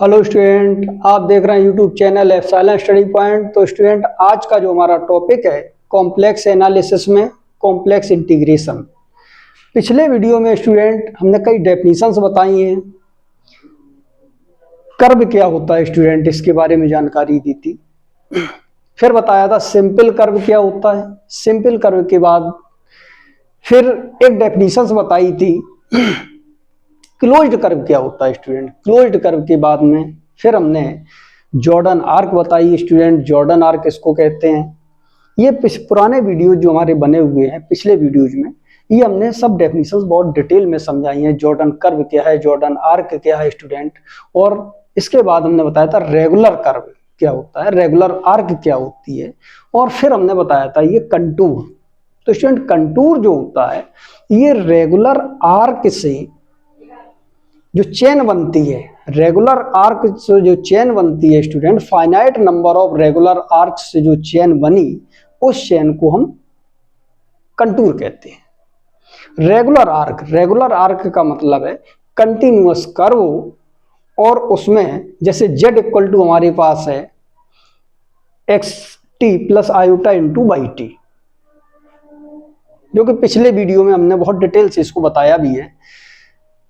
Hello student, आप देख रहे हैं YouTube channel epsilon study point. तो स्टूडेंट, आज का जो हमारा टॉपिक है कॉम्प्लेक्स एनालिसिस में कॉम्प्लेक्स इंटीग्रेशन। पिछले वीडियो में स्टूडेंट हमने कई डेफिनेशंस बताई हैं। कर्व क्या होता है स्टूडेंट, इसके बारे में जानकारी दी थी। फिर बताया था सिंपल कर्व क्या होता है। सिंपल कर्व के बाद फिर एक डेफिनेशंस बताई थी क्लोज्ड कर्व क्या होता है स्टूडेंट। क्लोज्ड कर्व के बाद में फिर हमने जॉर्डन आर्क बताई स्टूडेंट। जॉर्डन आर्क इसको कहते हैं। ये पुराने वीडियो जो हमारे बने हुए हैं पिछले वीडियोज में, ये हमने सब डेफिनेशंस बहुत डिटेल में समझाई हैं। जॉर्डन कर्व क्या है, जॉर्डन आर्क क्या है स्टूडेंट। और इसके बाद हमने बताया था रेगुलर कर्व क्या होता है, रेगुलर आर्क क्या होती है। और फिर हमने बताया था ये कंटूर। तो स्टूडेंट, कंटूर जो होता है ये रेगुलर आर्क से जो चेन बनती है, रेगुलर आर्क से जो चेन बनती है student, finite number of regular arc से जो चेन बनी, उस चेन को हम कंटूर कहते हैं। रेगुलर आर्क का मतलब है कंटिन्यूअस कर्व, और उसमें जैसे z इक्वल टू हमारे पास है x T plus iota into by T, जो कि पिछले वीडियो में हमने बहुत डिटेल से इसको बताया भी है।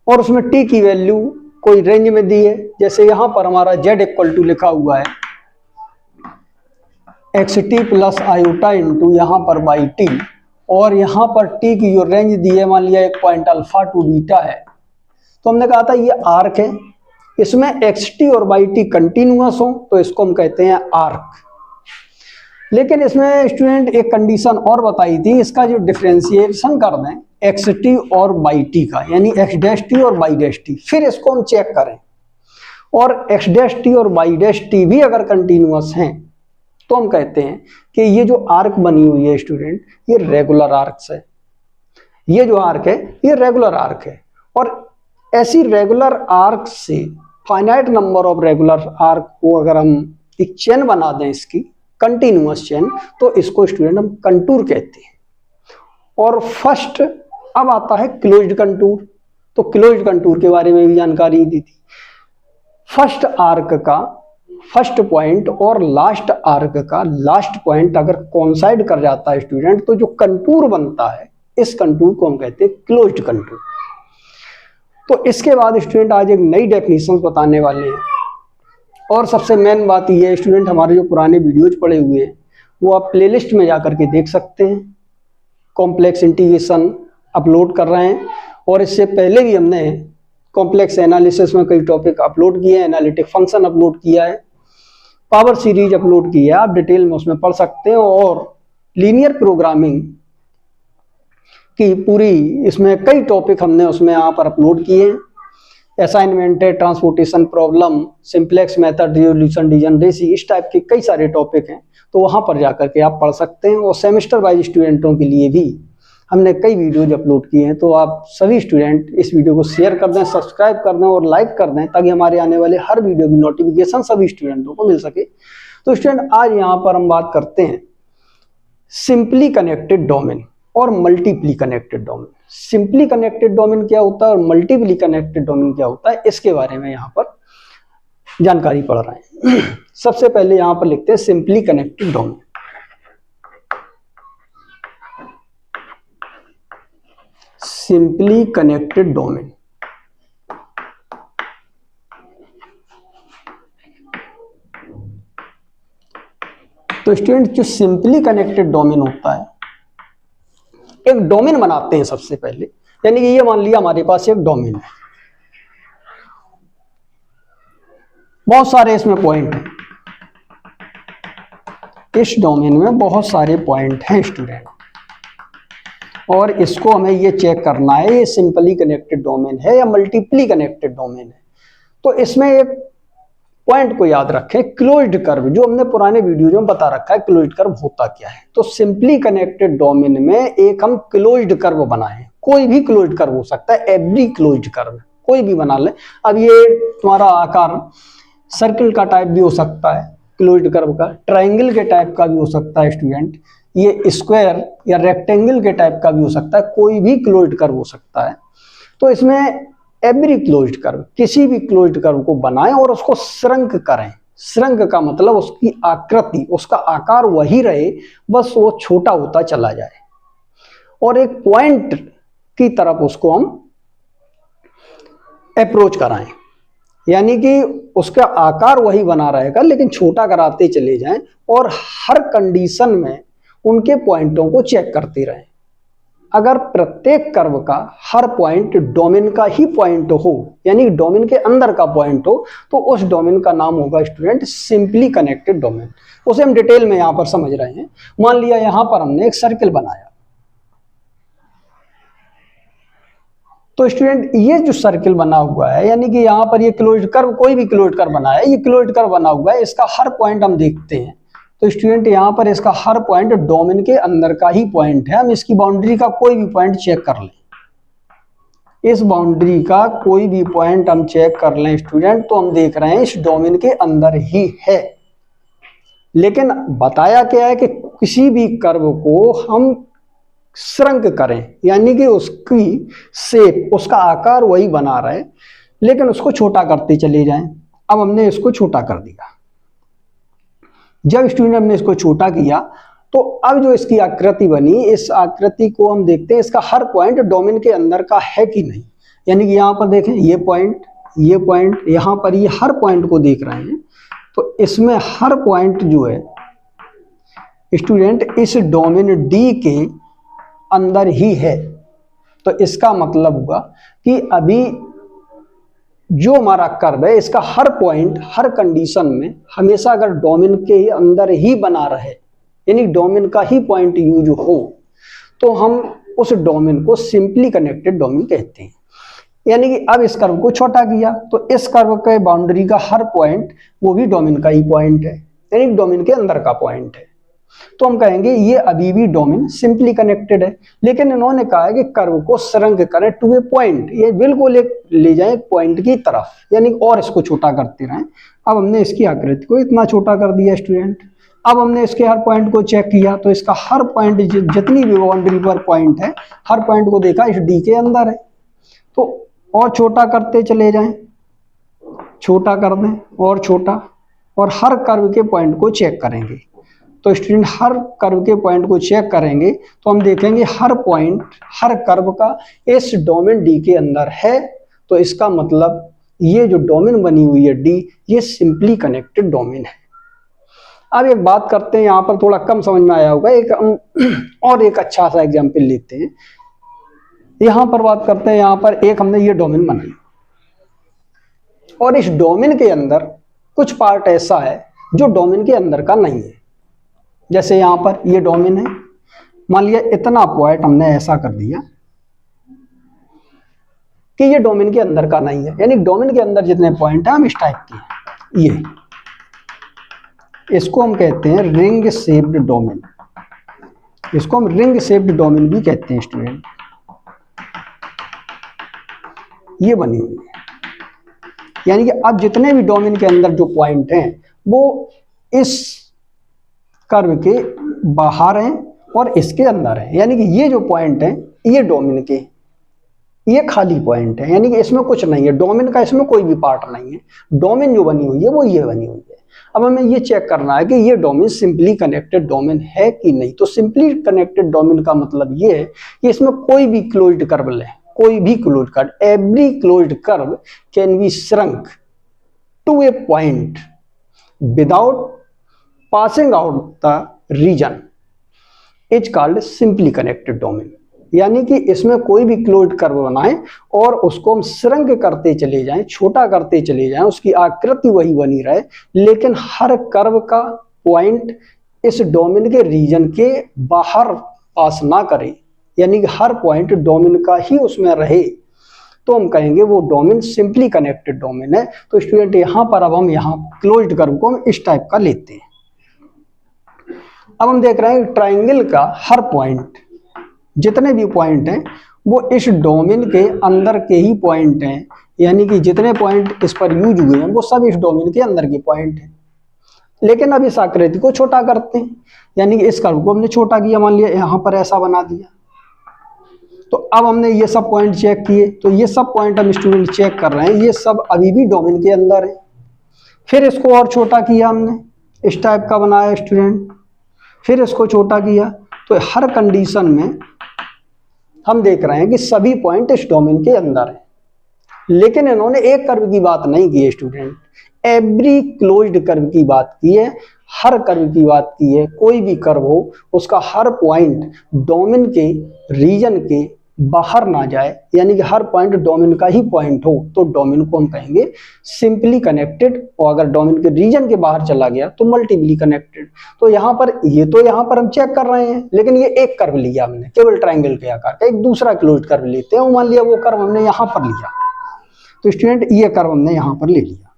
और उसमें t की वैल्यू कोई रेंज में दी है। जैसे यहां पर हमारा z इक्वल टू लिखा हुआ है x T plus iota into यहाँ पर बाई टी, और यहाँ पर t की जो रेंज दी है मान लिया एक पॉइंट अल्फा टू बीटा है। तो हमने कहा था ये आर्क है, इसमें एक्स टी और बाई टी कंटिन्यूअस हो तो इसको हम कहते हैं आर्क। लेकिन इसमें स्टूडेंट एक कंडीशन और बताई थी, इसका जो डिफरेंशिएशन कर दें एक्स टी और बाई टी का, यानी एक्स डैश टी और बाई डैश टी, फिर इसको हम चेक करें और एक्स डैश टी और बाई डैश टी भी अगर कंटिन्यूअस हैं तो हम कहते हैं कि ये जो आर्क बनी हुई है स्टूडेंट, ये रेगुलर आर्क है। ये जो आर्क है ये रेगुलर आर्क है। और ऐसी रेगुलर आर्क से finite number of regular arc को अगर हम एक चेन बना दें, इसकी कंटिन्यूअस चेन, तो इसको स्टूडेंट हम कंटूर कहते हैं। और फर्स्ट अब आता है क्लोज्ड कंटूर। तो क्लोज्ड कंटूर के बारे में भी जानकारी दी थी। फर्स्ट आर्क का फर्स्ट पॉइंट और लास्ट आर्क का लास्ट पॉइंट अगर कोइंसाइड कर जाता है स्टूडेंट, तो जो कंटूर बनता है इस कंटूर को हम कहते हैं क्लोज्ड कंटूर। तो इसके बाद स्टूडेंट आज एक नई डेफिनेशन बताने वाले हैं। और सबसे मेन बात यह है स्टूडेंट, हमारे जो पुराने वीडियोज पड़े हुए हैं वो आप प्लेलिस्ट में जाकर के देख सकते हैं। कॉम्प्लेक्स इंटीग्रेशन अपलोड कर रहे हैं, और इससे पहले भी हमने कॉम्प्लेक्स एनालिसिस में कई टॉपिक अपलोड किए हैं। एनालिटिक फंक्शन अपलोड किया है, पावर सीरीज अपलोड की है, आप डिटेल में उसमें पढ़ सकते हैं। और लीनियर प्रोग्रामिंग की पूरी इसमें कई टॉपिक हमने उसमें यहाँ पर अपलोड किए हैं। Assignment transportation problem, simplex method, resolution degeneracy, इस टाइप के कई सारे टॉपिक हैं, तो वहां पर जाकर के आप पढ़ सकते हैं। और सेमेस्टर वाइज स्टूडेंटों के लिए भी हमने कई वीडियोज अपलोड किए हैं। तो आप सभी स्टूडेंट इस वीडियो को शेयर कर दें, सब्सक्राइब कर दें और लाइक कर दें, ताकि हमारे आने वाले हर वीडियो की नोटिफिकेशन सभी स्टूडेंटों को मिल सके। तो स्टूडेंट, आज यहाँ पर हम बात करते हैं सिंपली कनेक्टेड डोमेन और multiply connected domain. Simply connected domain क्या होता है और मल्टीपली कनेक्टेड डोमेन क्या होता है, इसके बारे में यहाँ पर जानकारी पढ़ रहे हैं। सबसे पहले यहाँ पर लिखते हैं simply connected domain. Simply connected domain तो स्टूडेंट, जो सिंपली कनेक्टेड डोमेन होता है, एक डोमेन बनाते हैं सबसे पहले। यानी कि ये मान लिया हमारे पास एक डोमेन है, बहुत सारे इसमें पॉइंट हैं। इस डोमेन में बहुत सारे पॉइंट हैं स्टूडेंट, और इसको हमें ये चेक करना है ये सिंपली कनेक्टेड डोमेन है या मल्टीपली कनेक्टेड डोमेन है। तो इसमें एक पॉइंट को याद रखें, क्लोज्ड कर्व, जो हमने पुराने वीडियो में बता रखा है क्लोज्ड कर्व होता क्या है। तो सिंपली कनेक्टेड डोमेन में एक हम क्लोज्ड कर्व बनाए, कोई भी क्लोज्ड कर्व हो सकता है, एवरी क्लोज्ड कर्व कोई भी बना ले। अब ये तुम्हारा आकार सर्किल का टाइप भी हो सकता है क्लोज्ड कर्व का, ट्राइंगल के टाइप का भी हो सकता है स्टूडेंट, ये स्क्वायर या रेक्टेंगल के टाइप का भी हो सकता है, कोई भी क्लोज्ड कर्व हो सकता है। तो इसमें एवरी क्लोज्ड कर्व, किसी भी क्लोज्ड कर्व को बनाएं और उसको श्रंक करें। श्रंक का मतलब उसकी आकृति, उसका आकार वही रहे, बस वो छोटा होता चला जाए और एक पॉइंट की तरफ उसको हम अप्रोच कराएं, यानी कि उसका आकार वही बना रहेगा लेकिन छोटा कराते चले जाएं और हर कंडीशन में उनके पॉइंटों को चेक करते रहें। अगर प्रत्येक कर्व का हर पॉइंट डोमेन का ही पॉइंट हो, यानी डोमेन के अंदर का पॉइंट हो, तो उस डोमेन का नाम होगा स्टूडेंट सिंपली कनेक्टेड डोमेन। उसे हम डिटेल में यहां पर समझ रहे हैं। मान लिया यहां पर हमने एक सर्किल बनाया, तो स्टूडेंट ये जो सर्किल बना हुआ है, यानी कि यहां पर ये क्लोज्ड कर्व, कोई भी क्लोज्ड कर्व बनाया है, ये क्लोज्ड कर्व बना हुआ है, इसका हर पॉइंट हम देखते हैं। तो स्टूडेंट यहां पर इसका हर पॉइंट डोमेन के अंदर का ही पॉइंट है। हम इसकी बाउंड्री का कोई भी पॉइंट चेक कर लें, इस बाउंड्री का कोई भी पॉइंट हम चेक कर लें स्टूडेंट, तो हम देख रहे हैं इस डोमेन के अंदर ही है। लेकिन बताया क्या है कि किसी भी कर्व को हम श्रंक करें, यानी कि उसकी शेप, उसका आकार वही बना रहे लेकिन उसको छोटा करते चले जाएं। अब हमने इसको छोटा कर दिया। जब स्टूडेंट हमने इसको छोटा किया तो अब जो इसकी आकृति बनी, इस आकृति को हम देखते हैं इसका हर पॉइंट डोमेन के अंदर का है कि नहीं। यानी कि यहां पर देखें ये पॉइंट, ये पॉइंट, यहां पर ये हर पॉइंट को देख रहे हैं, तो इसमें हर पॉइंट जो है स्टूडेंट इस डोमेन डी के अंदर ही है। तो इसका मतलब हुआ कि अभी जो हमारा कर्व है इसका हर पॉइंट हर कंडीशन में हमेशा अगर डोमेन के अंदर ही बना रहे, यानी डोमेन का ही पॉइंट यूज हो, तो हम उस डोमेन को सिंपली कनेक्टेड डोमेन कहते हैं। यानी कि अब इस कर्व को छोटा किया तो इस कर्व के बाउंड्री का हर पॉइंट वो भी डोमेन का ही पॉइंट है, यानी डोमेन के अंदर का पॉइंट है। तो हम कहेंगे ये अभी भी डोमेन सिंपली कनेक्टेड है। लेकिन इन्होंने कहा है कि कर्व को श्रंक करें टू ए पॉइंट, ये बिल्कुल एक ले जाए पॉइंट की तरफ, यानी और इसको छोटा करते रहें। अब हमने इसकी आकृति को इतना छोटा कर दिया स्टूडेंट। अब हमने इसके हर पॉइंट को चेक किया तो इसका हर पॉइंट जितनी भी बाउंड्री पर पॉइंट है, हर पॉइंट को देखा इस डी के अंदर है। तो और छोटा करते चले जाएं, छोटा कर दें और छोटा, और हर कर्व के पॉइंट को चेक करेंगे। तो स्टूडेंट हर कर्व के पॉइंट को चेक करेंगे तो हम देखेंगे हर पॉइंट हर कर्व का इस डोमेन डी के अंदर है। तो इसका मतलब ये जो डोमेन बनी हुई है डी, ये सिंपली कनेक्टेड डोमेन है। अब एक बात करते हैं, यहाँ पर थोड़ा कम समझ में आया होगा, एक और एक अच्छा सा एग्जाम्पल लेते हैं। यहाँ पर बात करते हैं, यहाँ पर एक हमने ये डोमेन बनाई और इस डोमेन के अंदर कुछ पार्ट ऐसा है जो डोमेन के अंदर का नहीं है। जैसे यहां पर ये डोमेन है, मान लिया इतना पॉइंट हमने ऐसा कर दिया कि ये डोमेन के अंदर का नहीं है, यानी डोमेन के अंदर जितने पॉइंट हैं हम इस टाइप के, ये इसको हम कहते हैं रिंग शेप्ड डोमेन। इसको हम रिंग शेप्ड डोमेन भी कहते हैं स्टूडेंट। ये बनी हुई है, यानी कि अब जितने भी डोमेन के अंदर जो पॉइंट हैं वो इस कर्व के बाहर हैं और इसके अंदर है। यानी कि ये जो पॉइंट है ये डोमेन के, ये खाली पॉइंट है, यानी कि इसमें कुछ नहीं है, डोमेन का इसमें कोई भी पार्ट नहीं है। डोमेन जो बनी हुई है वो ये बनी हुई है। अब हमें ये चेक करना है कि ये डोमेन सिंपली कनेक्टेड डोमेन है कि नहीं। तो सिंपली कनेक्टेड डोमेन का मतलब ये है कि इसमें कोई भी क्लोज्ड कर्व ले, कोई भी closed curve, every closed curve can be shrunk to a point without passing out the region is called simply connected domain। यानी कि इसमें कोई भी क्लोज्ड कर्व बनाएं और उसको हम श्रंक करते चले जाएं, छोटा करते चले जाएं, उसकी आकृति वही बनी रहे, लेकिन हर कर्व का पॉइंट इस डोमेन के रीजन के बाहर पास ना करे, यानी कि हर पॉइंट डोमेन का ही उसमें रहे, तो हम कहेंगे वो डोमेन सिंपली कनेक्टेड डोमेन है। तो स्टूडेंट यहाँ पर अब हम यहाँ क्लोज्ड कर्व को हम इस टाइप का लेते हैं। अब हम देख रहे हैं ट्राइंगल का हर पॉइंट, जितने भी पॉइंट हैं वो इस डोमेन के अंदर के ही पॉइंट हैं, यानी कि जितने पॉइंट इस पर यूज हुए हैं वो सब इस डोमेन के अंदर के पॉइंट हैं। लेकिन अब इस आकृति को छोटा करते हैं, यानी कि इस कर्व को हमने छोटा किया, मान लिया यहाँ पर ऐसा बना दिया। तो अब हमने ये सब पॉइंट चेक किए, तो ये सब पॉइंट हम स्टूडेंट चेक कर रहे हैं, ये सब अभी भी डोमेन के अंदर है। फिर इसको और छोटा किया हमने, इस टाइप का बनाया स्टूडेंट, फिर इसको छोटा किया, तो हर कंडीशन में हम देख रहे हैं कि सभी पॉइंट इस डोमेन के अंदर है। लेकिन इन्होंने एक कर्व की बात नहीं की है स्टूडेंट, एवरी क्लोज्ड कर्व की बात की है, हर कर्व की बात की है। कोई भी कर्व हो उसका हर पॉइंट डोमेन के रीजन के बाहर ना जाए, यानी कि हर पॉइंट डोमेन का ही पॉइंट हो, तो डोमेन को हम कहेंगे सिंपली कनेक्टेड, और अगर डोमेन के रीजन के बाहर चला गया तो मल्टीपली कनेक्टेड। तो यहाँ पर यहाँ पर हम चेक कर रहे हैं, लेकिन ये एक कर्व लिया हमने केवल ट्रायंगल के आकार का, एक दूसरा क्लोज्ड कर्व लेते हैं, मान लिया वो कर्व हमने यहाँ पर लिया, तो स्टूडेंट ये कर्व हमने यहाँ पर ले लिया,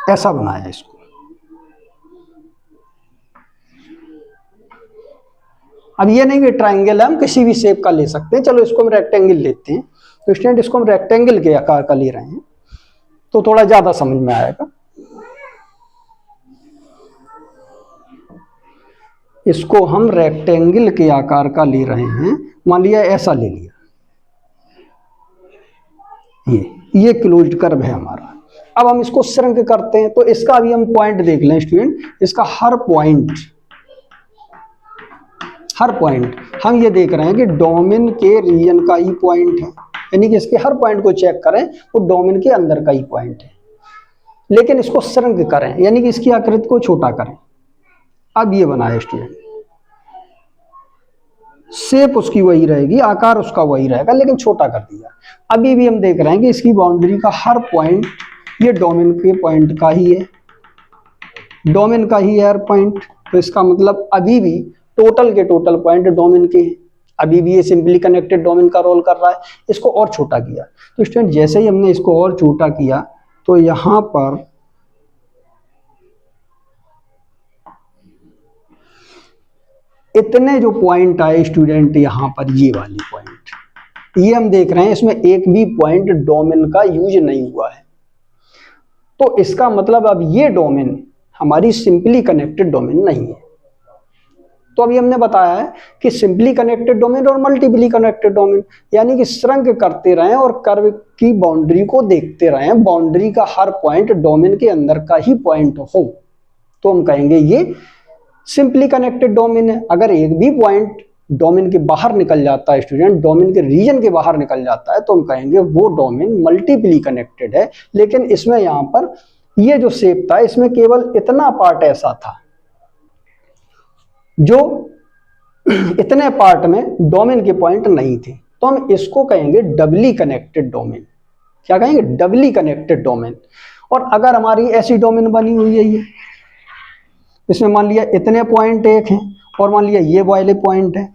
ऐसा बनाया इसको। अब ये नहीं कि ट्रायंगल है, हम किसी भी शेप का ले सकते हैं, चलो इसको हम रेक्टेंगल लेते हैं। तो स्टूडेंट इसको हम रेक्टेंगल के आकार का ले रहे हैं, तो थोड़ा ज्यादा समझ में आएगा। इसको हम रेक्टेंगल के आकार का ले रहे हैं, मान लिया ऐसा ले लिया, ये क्लोज्ड कर्व है हमारा। अब हम इसको श्रिंक करते हैं, तो इसका भी हम पॉइंट देख लें स्टूडेंट, इसका हर पॉइंट हम ये देख रहे हैं कि डोमेन के रीजन का ही पॉइंट है, यानी कि इसके हर पॉइंट को चेक करें वो डोमेन के अंदर का ही पॉइंट है। लेकिन इसको श्रिंक करें, यानी कि इसकी आकृति को छोटा करें। अब ये बनाए स्टूडेंट, शेप उसकी वही रहेगी, आकार उसका वही रहेगा, लेकिन छोटा कर दिया। अभी भी हम देख रहे हैं कि इसकी बाउंड्री का हर पॉइंट ये डोमेन के पॉइंट का ही है, डोमेन का ही है हर पॉइंट। तो इसका मतलब अभी भी टोटल के टोटल पॉइंट डोमेन के हैं, अभी भी ये सिंपली कनेक्टेड डोमेन का रोल कर रहा है। इसको और छोटा किया, तो स्टूडेंट जैसे ही हमने इसको और छोटा किया, तो यहां पर इतने जो पॉइंट आए स्टूडेंट, यहां पर ये वाली पॉइंट, ये हम देख रहे हैं इसमें एक भी पॉइंट डोमेन का यूज नहीं हुआ है। तो इसका मतलब अब ये डोमेन हमारी सिंपली कनेक्टेड डोमेन नहीं है। तो अभी हमने बताया है कि सिंपली कनेक्टेड डोमेन और मल्टीपली कनेक्टेड डोमेन, यानी कि श्रृंक करते रहें और कर्व की बाउंड्री को देखते रहें, बाउंड्री का हर पॉइंट डोमेन के अंदर का ही पॉइंट हो, तो हम कहेंगे ये सिंपली कनेक्टेड डोमेन है। अगर एक भी पॉइंट डोमेन के बाहर निकल जाता है स्टूडेंट, डोमेन के रीजन के बाहर निकल जाता है, तो हम कहेंगे वो डोमेन मल्टीपली कनेक्टेड है। लेकिन इसमें यहाँ पर ये जो शेप था, इसमें केवल इतना पार्ट ऐसा था जो इतने पार्ट में डोमेन के पॉइंट नहीं थे, तो हम इसको कहेंगे डबली कनेक्टेड डोमेन। क्या कहेंगे? डबली कनेक्टेड डोमेन। और अगर हमारी ऐसी डोमेन बनी हुई है, ये इसमें मान लिया इतने पॉइंट एक हैं और मान लिया ये वाले पॉइंट है,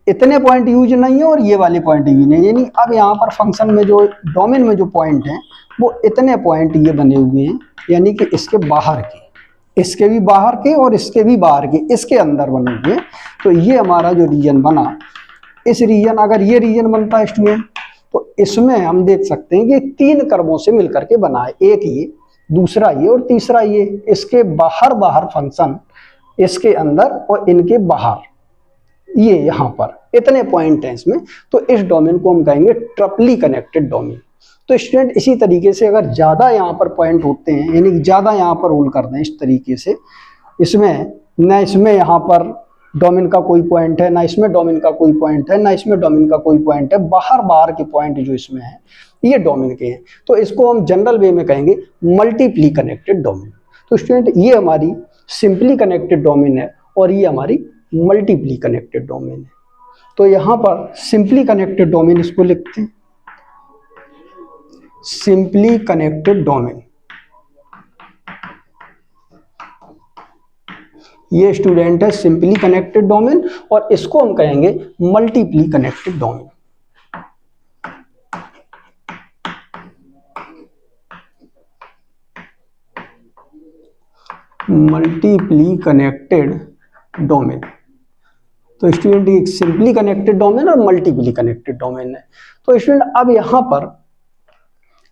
इतने पॉइंट यूज नहीं है और ये वाले पॉइंट यूज नहीं, यानी अब यहाँ पर फंक्शन में जो डोमेन में जो पॉइंट हैं वो इतने पॉइंट ये बने हुए हैं, यानी कि इसके बाहर के, इसके भी बाहर के और इसके भी बाहर के, इसके अंदर बने हुए। तो ये हमारा जो रीजन बना, इस रीजन, अगर ये रीजन बनता है स्टूडेंट, तो इसमें हम देख सकते हैं कि 3 कर्वों से मिलकर के बना है, एक ये, दूसरा ये और तीसरा ये। इसके बाहर फंक्शन, इसके अंदर और इनके बाहर, ये यहाँ पर इतने पॉइंट हैं इसमें, तो इस डोमेन को हम कहेंगे ट्रिपली कनेक्टेड डोमेन। तो स्टूडेंट इसी तरीके से अगर ज्यादा यहाँ पर पॉइंट होते हैं, यानी कि ज्यादा यहाँ पर रोल कर दें इस तरीके से, इसमें न इसमें यहाँ पर डोमेन का कोई पॉइंट है, ना इसमें डोमेन का कोई पॉइंट है, ना इसमें डोमेन का कोई पॉइंट है, बाहर के पॉइंट जो इसमें है ये डोमेन के हैं, तो इसको हम जनरल वे में कहेंगे मल्टीपली कनेक्टेड डोमेन। तो स्टूडेंट ये हमारी सिंपली कनेक्टेड डोमेन है और ये हमारी मल्टीपली कनेक्टेड डोमेन है। तो यहाँ पर सिंपली कनेक्टेड डोमेन इसको लिखते हैं, सिंपली कनेक्टेड डोमेन। ये स्टूडेंट है सिंपली कनेक्टेड डोमेन और इसको हम कहेंगे multiply connected domain. Multiply connected domain. तो स्टूडेंट एक सिंपली कनेक्टेड डोमेन और मल्टीपली कनेक्टेड डोमेन है। तो स्टूडेंट अब यहां पर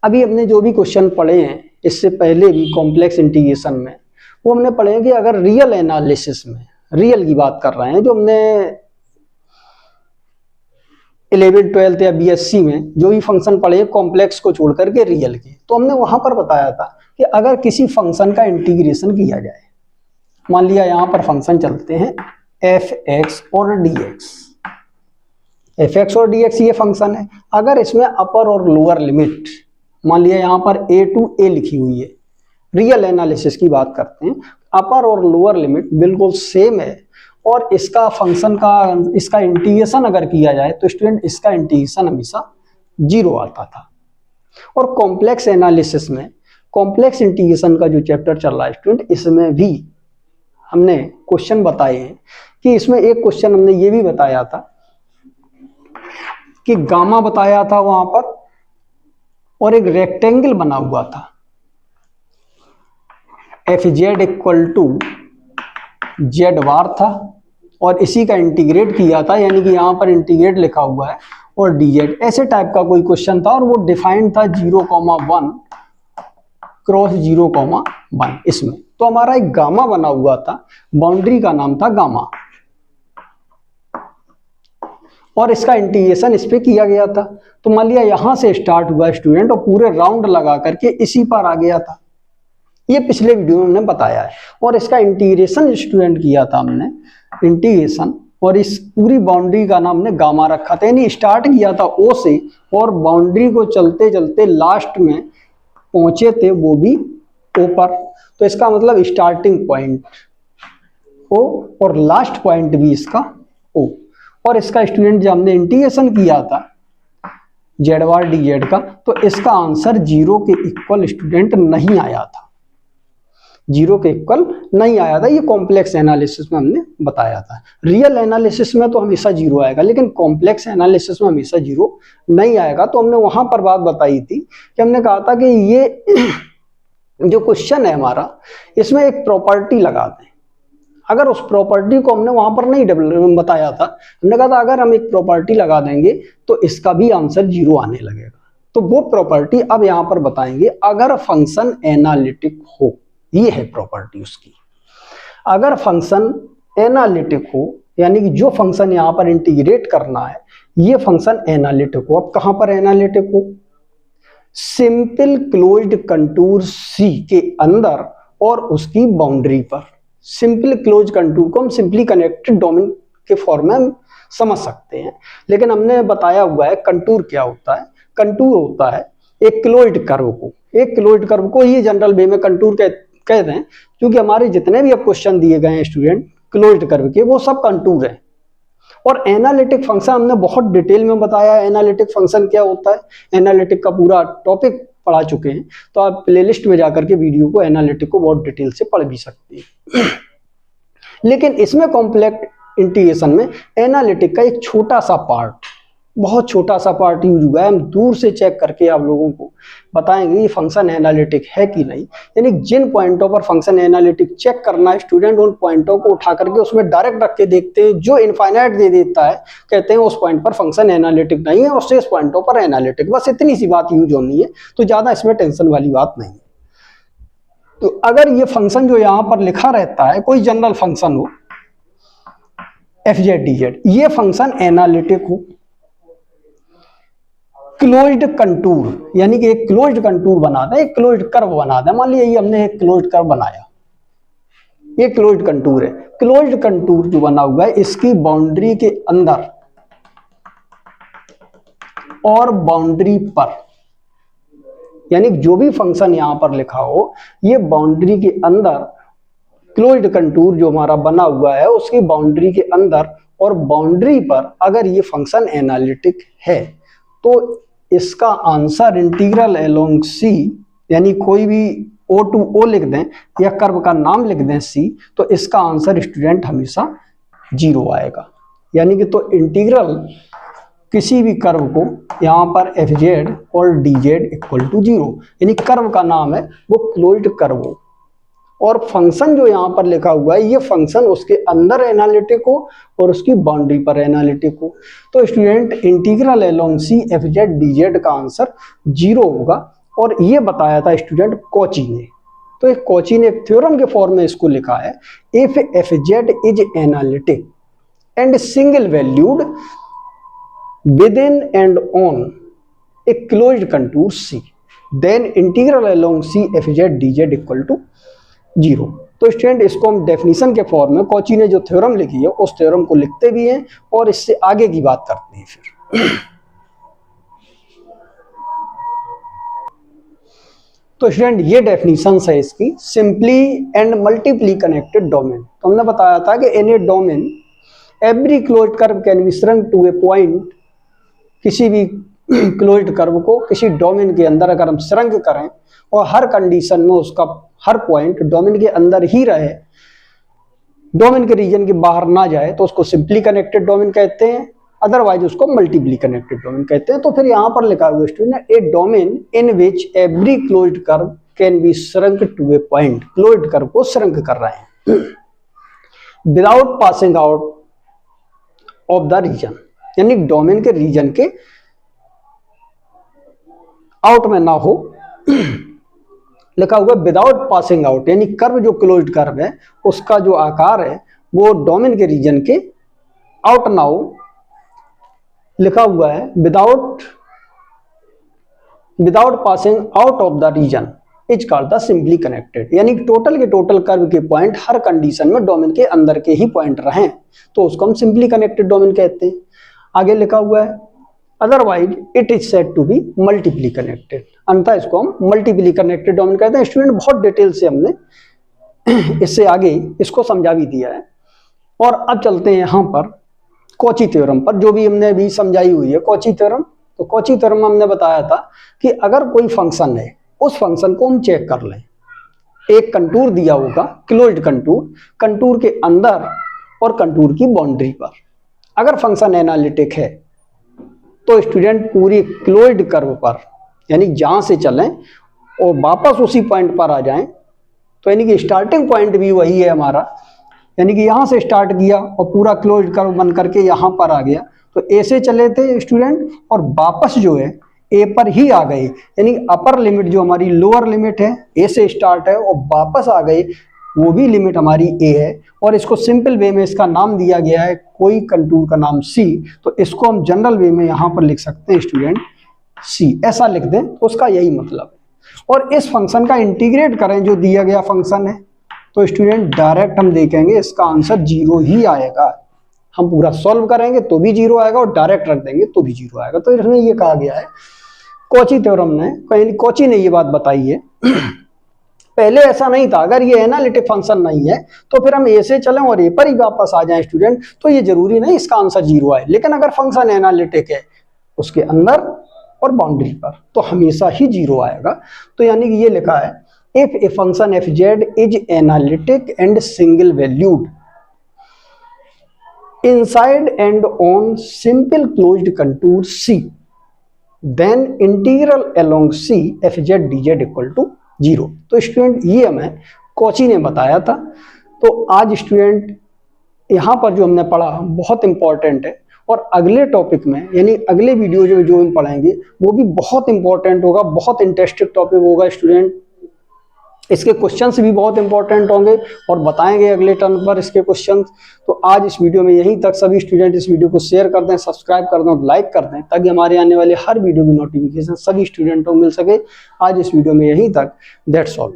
अभी हमने जो भी क्वेश्चन पढ़े हैं इससे पहले भी कॉम्प्लेक्स इंटीग्रेशन में, वो हमने पढ़े हैं कि अगर रियल एनालिसिस में, रियल की बात कर रहे हैं, जो हमने 11th 12th या बीएससी में जो भी फंक्शन पढ़े कॉम्प्लेक्स को छोड़ करके रियल के, तो हमने वहां पर बताया था कि अगर किसी फंक्शन का इंटीग्रेशन किया जाए, मान लिया यहां पर फंक्शन चलते हैं fx और dx, fx और dx ये फंक्शन है, अगर इसमें अपर और लोअर लिमिट, मान लिया यहां पर a टू a लिखी हुई है, रियल एनालिसिस की बात करते हैं, अपर और लोअर लिमिट बिल्कुल सेम है और इसका फंक्शन का इसका इंटीग्रेशन अगर किया जाए तो स्टूडेंट इसका इंटीग्रेशन हमेशा 0 आता था। और कॉम्प्लेक्स एनालिसिस में कॉम्प्लेक्स इंटीग्रेशन का जो चैप्टर चल रहा है स्टूडेंट, इसमें भी हमने क्वेश्चन बताए हैं कि इसमें एक क्वेश्चन हमने ये भी बताया था कि गामा बताया था वहां पर और एक रेक्टेंगल बना हुआ था, F Z equal to Z bar था और इसी का इंटीग्रेट किया था, यानी कि यहाँ पर इंटीग्रेट लिखा हुआ है और dz, ऐसे टाइप का कोई क्वेश्चन था और वो डिफाइंड था 0,1 क्रॉस 0,1 इसमें। तो हमारा एक गामा बना हुआ था, बाउंड्री का नाम था गामा और इसका इंटीग्रेशन इस पे किया गया था। तो मान लिया यहां से स्टार्ट हुआ स्टूडेंट और पूरे राउंड लगा करके इसी पर आ गया था, ये पिछले वीडियो में हमने बताया है। और इसका इंटीग्रेशन स्टूडेंट किया था हमने, इंटीग्रेशन, और इस पूरी बाउंड्री का नाम हमने गामा रखा था, यानी स्टार्ट किया था ओ से और बाउंड्री को चलते चलते लास्ट में पहुंचे थे वो भी ओ पर। तो इसका मतलब स्टार्टिंग पॉइंट ओ और लास्ट पॉइंट भी इसका ओ। और इसका स्टूडेंट जब हमने इंटीग्रेशन किया था जेड बार डी जेड का, तो इसका आंसर 0 के इक्वल स्टूडेंट नहीं आया था, 0 के इक्वल नहीं आया था। ये कॉम्प्लेक्स एनालिसिस में हमने बताया था। रियल एनालिसिस में तो हमेशा 0 आएगा, लेकिन कॉम्प्लेक्स एनालिसिस में हमेशा 0 नहीं आएगा। तो हमने वहां पर बात बताई थी कि हमने कहा था कि ये जो क्वेश्चन है हमारा, इसमें एक प्रॉपर्टी लगा दें। अगर उस प्रॉपर्टी को हमने वहां पर नहीं बताया था, हमने कहा था अगर हम एक प्रॉपर्टी लगा देंगे तो इसका भी आंसर 0 आने लगेगा। तो वो प्रॉपर्टी अब यहां पर बताएंगे। अगर फंक्शन एनालिटिक हो, ये है प्रॉपर्टी उसकी, अगर फंक्शन एनालिटिक हो, यानी कि जो फंक्शन यहां पर इंटीग्रेट करना है ये फंक्शन एनालिटिक हो। अब कहां पर एनालिटिक हो? सिंपल क्लोज्ड कंटूर सी के अंदर और उसकी बाउंड्री पर। सिंपल क्लोज कंटूर को हम सिंपली कनेक्टेड डोमेन के फॉर्म में समझ सकते हैं, लेकिन हमने बताया हुआ है कंटूर क्या होता है। कंटूर होता है एक क्लोज्ड कर्व को, एक क्लोज्ड कर्व को ये जनरल वे में कंटूर कह दें, क्योंकि हमारे जितने भी अब क्वेश्चन दिए गए हैं स्टूडेंट क्लोज्ड कर्व के, वो सब कंटूर है। और एनालिटिक फंक्शन हमने बहुत डिटेल में बताया है, एनालिटिक फंक्शन क्या होता है, एनालिटिक का पूरा टॉपिक पढ़ा चुके हैं, तो आप प्लेलिस्ट में जाकर के वीडियो को एनालिटिक को बहुत डिटेल से पढ़ भी सकते हैं। लेकिन इसमें कॉम्प्लेक्स इंटीग्रेशन में एनालिटिक का एक छोटा सा पार्ट, बहुत छोटा सा पार्ट यूज हुआ है। हम दूर से चेक करके आप लोगों को बताएंगे ये फंक्शन एनालिटिक है कि नहीं, यानी जिन पॉइंटों पर फंक्शन एनालिटिक चेक करना है स्टूडेंट, उन पॉइंटों को उठा करके उसमें डायरेक्ट रख के देखते हैं। जो इनफाइनाइट दे देता है कहते हैं उस पॉइंट पर फंक्शन एनालिटिक नहीं है और शेष पॉइंटों पर एनालिटिक। बस इतनी सी बात यूज होनी है, तो ज्यादा इसमें टेंशन वाली बात नहीं है। तो अगर ये फंक्शन जो यहां पर लिखा रहता है कोई जनरल फंक्शन हो एफ जेड डी जेड, ये फंक्शन एनालिटिक हो, क्लोज्ड कंटूर, यानी कि एक क्लोज्ड कंटूर बना दे, एक क्लोज्ड कर्व बना दे। मान लिया ये हमने एक क्लोज्ड कर्व बनाया, ये क्लोज्ड कंटूर है। क्लोज्ड कंटूर जो बना हुआ है इसकी बाउंड्री के अंदर और बाउंड्री पर, यानी जो भी फंक्शन यहां पर लिखा हो ये बाउंड्री के अंदर, क्लोज्ड कंटूर जो हमारा बना हुआ है उसकी बाउंड्री के अंदर और बाउंड्री पर अगर ये फंक्शन एनालिटिक है तो इसका आंसर इंटीग्रल अलोंग सी, यानी कोई भी ओ टू ओ लिख दें या कर्व का नाम लिख दें सी, तो इसका आंसर स्टूडेंट हमेशा 0 आएगा। यानी कि तो इंटीग्रल किसी भी कर्व को यहाँ पर एफ जेड और डी जेड इक्वल टू 0, यानी कर्व का नाम है वो क्लोज्ड कर्व हो और फंक्शन जो यहाँ पर लिखा हुआ है ये फंक्शन उसके अंदर एनालिटिक हो और उसकी बाउंड्री पर एनालिटिक हो। तो student integral along C F Z D Z का आंसर 0 होगा। और ये बताया था स्टूडेंट कॉची ने। तो एक कॉची ने एक थ्योरम के फॉर्म में इसको लिखा है, if F Z is analytic and single valued within and on a closed contour C, then integral along C F Z D Z equal to 0। तो स्टूडेंट इसको हम डेफिनेशन के फॉर्म में कॉची ने जो थ्योरम लिखी है उस थ्योरम को लिखते भी हैं और इससे आगे की बात करते हैं फिर। तो स्टूडेंट ये डेफिनेशन है इसकी, simply and multiply connected domain. तो हमने बताया था कि in a domain every closed curve can be shrunk to a point, किसी भी क्लोज्ड कर्व को किसी डोमेन के अंदर अगर हम श्रंक करें और हर कंडीशन में उसका हर पॉइंट डोमेन के अंदर ही रहे, डोमेन के रीजन के बाहर ना जाए, तो उसको सिंपली कनेक्टेड डोमेन कहते हैं, अदरवाइज उसको मल्टीपली कनेक्टेड डोमेन कहते हैं। तो फिर यहां पर लिखा हुआ student, a domain in which every closed curve can be shrunk to a point, closed curve को श्रंक कर रहे हैं without passing out of the region, यानी डोमेन के रीजन के आउट में ना हो। लिखा हुआ विदाउट पासिंग आउट, यानी कर्व जो क्लोज्ड कर्व है उसका जो आकार है वो डोमेन के रीजन के आउट ना हो। लिखा हुआ है without passing out of the region is called the simply connected, यानी टोटल के टोटल कर्व के पॉइंट हर कंडीशन में डोमेन के अंदर के ही पॉइंट रहें तो उसको हम सिंपली कनेक्टेड डोमेन कहते हैं। आगे लिखा हुआ है otherwise it is said to be multiply connected, अन्यथा इसको हम मल्टीपली कनेक्टेड डोमेन कहते हैं। स्टूडेंट बहुत डिटेल से हमने इससे आगे इसको समझा भी दिया है। और अब चलते हैं यहाँ पर कॉची थ्योरम पर, जो भी हमने अभी समझाई हुई है कॉची थ्योरम। तो कॉची थ्योरम में हमने बताया था कि अगर कोई फंक्शन है उस फंक्शन को हम चेक कर लें, एक कंटूर दिया होगा क्लोज्ड कंटूर, कंटूर के अंदर और कंटूर की बाउंड्री पर अगर फंक्शन एनालिटिक है तो स्टूडेंट पूरी क्लोज्ड कर्व पर, यानी जहां से चलें और वापस उसी पॉइंट पर आ जाएं, तो यानी कि स्टार्टिंग पॉइंट भी वही है हमारा, यानी कि यहां से स्टार्ट किया और पूरा क्लोज्ड कर्व बन करके यहां पर आ गया, तो ए से चले थे स्टूडेंट और वापस जो है ए पर ही आ गए, यानी अपर लिमिट जो हमारी लोअर लिमिट है ए से स्टार्ट है और वापस आ गए, वो भी लिमिट हमारी ए है। और इसको सिंपल वे में इसका नाम दिया गया है कोई कंटूर का नाम सी, तो इसको हम जनरल वे में यहाँ पर लिख सकते हैं स्टूडेंट सी, ऐसा लिख दें तो उसका यही मतलब है। और इस फंक्शन का इंटीग्रेट करें जो दिया गया फंक्शन है, तो स्टूडेंट डायरेक्ट हम देखेंगे इसका आंसर 0 ही आएगा। हम पूरा सॉल्व करेंगे तो भी 0 आएगा और डायरेक्ट रख देंगे तो भी 0 आएगा। तो इसमें ये कहा गया है, कॉची थ्योरम ने, कॉची ने ये बात बताई है। पहले ऐसा नहीं था, अगर ये एनालिटिक फंक्शन नहीं है तो फिर हम ए से चलें और ए पर ही वापस आ जाएं स्टूडेंट, तो ये जरूरी नहीं इसका आंसर 0 आए। लेकिन अगर फंक्शन एनालिटिक है उसके अंदर और बाउंड्री पर तो हमेशा ही 0 आएगा। तो यानी कि ये लिखा है if a function F Z is analytic and single valued inside and on simple closed contour C, then integral along C F Z D Z equal to 0। तो स्टूडेंट ये हमें कॉची ने बताया था। तो आज स्टूडेंट यहाँ पर जो हमने पढ़ा बहुत इंपॉर्टेंट है और अगले टॉपिक में यानी अगले वीडियो जो हम पढ़ाएंगे वो भी बहुत इंपॉर्टेंट होगा, बहुत इंटरेस्टिंग टॉपिक होगा स्टूडेंट। इसके क्वेश्चंस भी बहुत इंपॉर्टेंट होंगे और बताएंगे अगले टर्न पर इसके क्वेश्चंस। तो आज इस वीडियो में यहीं तक। सभी स्टूडेंट इस वीडियो को शेयर कर दें, सब्सक्राइब कर दें और लाइक कर दें ताकि हमारे आने वाले हर वीडियो की नोटिफिकेशन सभी स्टूडेंटों को मिल सके। आज इस वीडियो में यहीं तक। That's all.